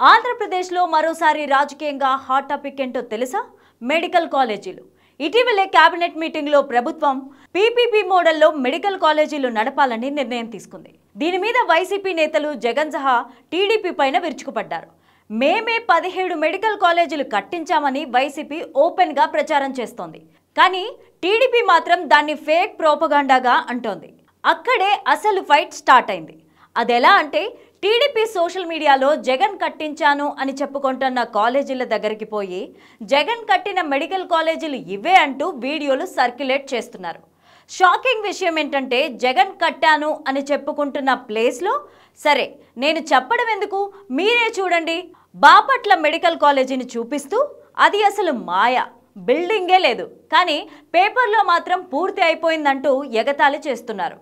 ఆంధ్రప్రదేశ్లో మరోసారి రాజకీయంగా హాట్ టాపిక్ ఏంటో తెలుసా? మెడికల్ కాలేజీలు. ఇటీవలే కేబినెట్ మీటింగ్లో ప్రభుత్వం పీపీపీ మోడల్లో మెడికల్ కాలేజీలు నడపాలని నిర్ణయం తీసుకుంది. దీని మీద వైసీపీ నేతలు జగన్ సహా టీడీపీ పైన విరుచుకుపడ్డారు. మేమే 17 మెడికల్ కాలేజీలు కట్టించామని వైసీపీ ఓపెన్ గా ప్రచారం చేస్తోంది. కానీ టీడీపీ మాత్రం దాన్ని ఫేక్ ప్రోపగాండాగా అంటోంది. అక్కడే అసలు ఫైట్ స్టార్ట్ అయింది. అదెలా అంటే, టీడీపీ సోషల్ మీడియాలో జగన్ కట్టించాను అని చెప్పుకుంటున్న కాలేజీల దగ్గరికి పోయి జగన్ కట్టిన మెడికల్ కాలేజీలు ఇవే అంటూ వీడియోలు సర్క్యులేట్ చేస్తున్నారు. షాకింగ్ విషయం ఏంటంటే, జగన్ కట్టాను అని చెప్పుకుంటున్న ప్లేస్లో సరే నేను చెప్పడం ఎందుకు, మీరే చూడండి, బాపట్ల మెడికల్ కాలేజీని చూపిస్తూ అది అసలు మాయ, బిల్డింగే లేదు, కానీ పేపర్లో మాత్రం పూర్తి అయిపోయిందంటూ ఎగతాళి చేస్తున్నారు.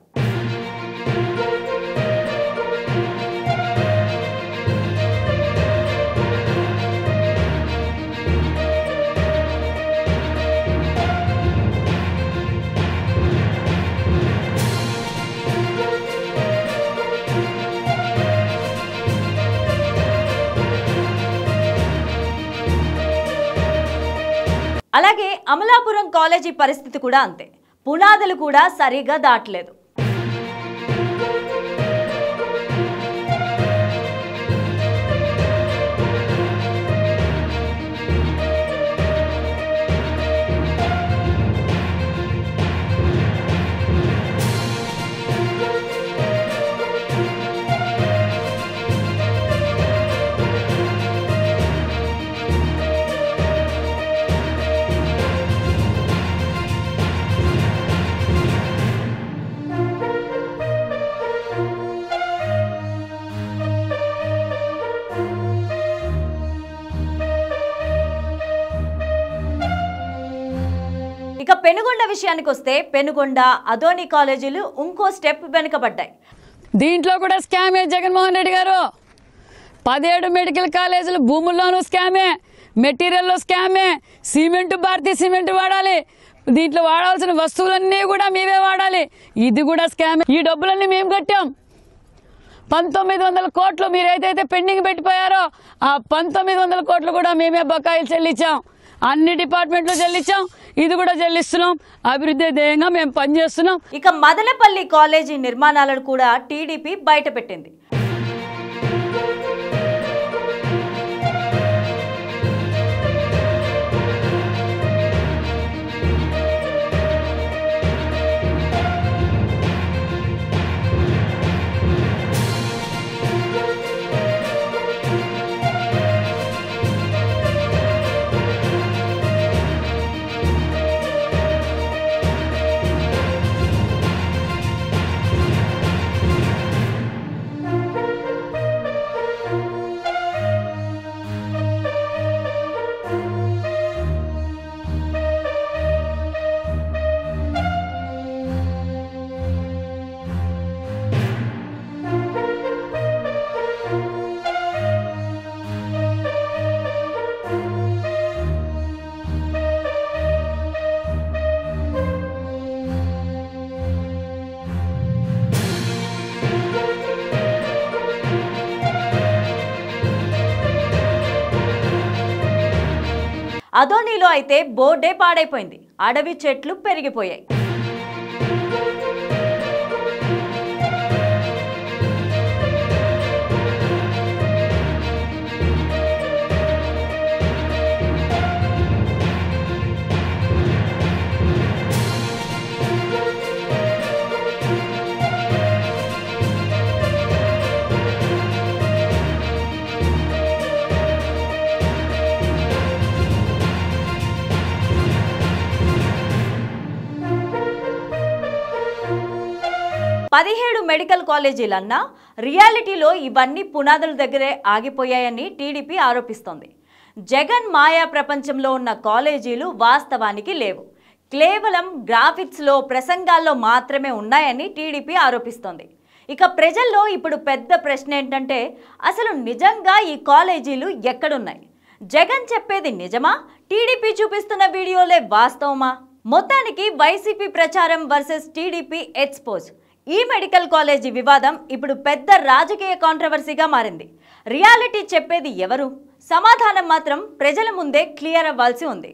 అలాగే అమలాపురం కాలేజీ పరిస్థితి కూడా అంతే. పునాదులు కూడా సరిగా దాటలేదు. ఇక పెనుగొండ విషయానికి వస్తే, పెనుగొండ, అదోని కాలేజీలు ఇంకో స్టెప్ వెనుకబడ్డాయి. దీంట్లో కూడా స్కామే జగన్మోహన్ రెడ్డి గారు. 17 మెడికల్ కాలేజీలు భూముల్లోనూ స్కామే, మెటీరియల్లో స్కామే, సిమెంట్ భారతీయ సిమెంట్ వాడాలి, దీంట్లో వాడాల్సిన వస్తువులన్నీ కూడా మేమే వాడాలి, ఇది కూడా స్కామే. ఈ డబ్బులన్నీ మేము కట్టాం. 1900 కోట్లు మీరు ఏదైతే పెండింగ్ పెట్టిపోయారో ఆ 1900 కోట్లు కూడా మేమే బకాయిలు చెల్లించాం. అన్ని డిపార్ట్మెంట్లు చెల్లించాం, ఇది కూడా చెల్లిస్తున్నాం. అభివృద్ధి ధ్యేయంగా మేము పనిచేస్తున్నాం. ఇక మదనపల్లి కాలేజీ నిర్మాణాలను కూడా టీడీపీ బయటపెట్టింది. అదోనిలో అయితే బోర్డే పాడైపోయింది, అడవి చెట్లు పెరిగిపోయాయి. పదిహేడు మెడికల్ కాలేజీలన్నా రియాలిటీలో ఇవన్నీ పునాదుల దగ్గరే ఆగిపోయాయని టీడీపీ ఆరోపిస్తోంది. జగన్ మాయా ప్రపంచంలో ఉన్న కాలేజీలు వాస్తవానికి లేవు, కేవలం గ్రాఫిక్స్లో, ప్రసంగాల్లో మాత్రమే ఉన్నాయని టీడీపీ ఆరోపిస్తోంది. ఇక ప్రజల్లో ఇప్పుడు పెద్ద ప్రశ్న ఏంటంటే, అసలు నిజంగా ఈ కాలేజీలు ఎక్కడున్నాయి? జగన్ చెప్పేది నిజమా? టీడీపీ చూపిస్తున్న వీడియోలే వాస్తవమా? మొత్తానికి వైసీపీ ప్రచారం వర్సెస్ టీడీపీ ఎక్స్పోజ్. ఈ మెడికల్ కాలేజీ వివాదం ఇప్పుడు పెద్ద రాజకీయ కాంట్రవర్సీగా మారింది. రియాలిటీ చెప్పేది ఎవరు? సమాధానం మాత్రం ప్రజల ముందే క్లియర్ అవ్వాల్సి ఉంది.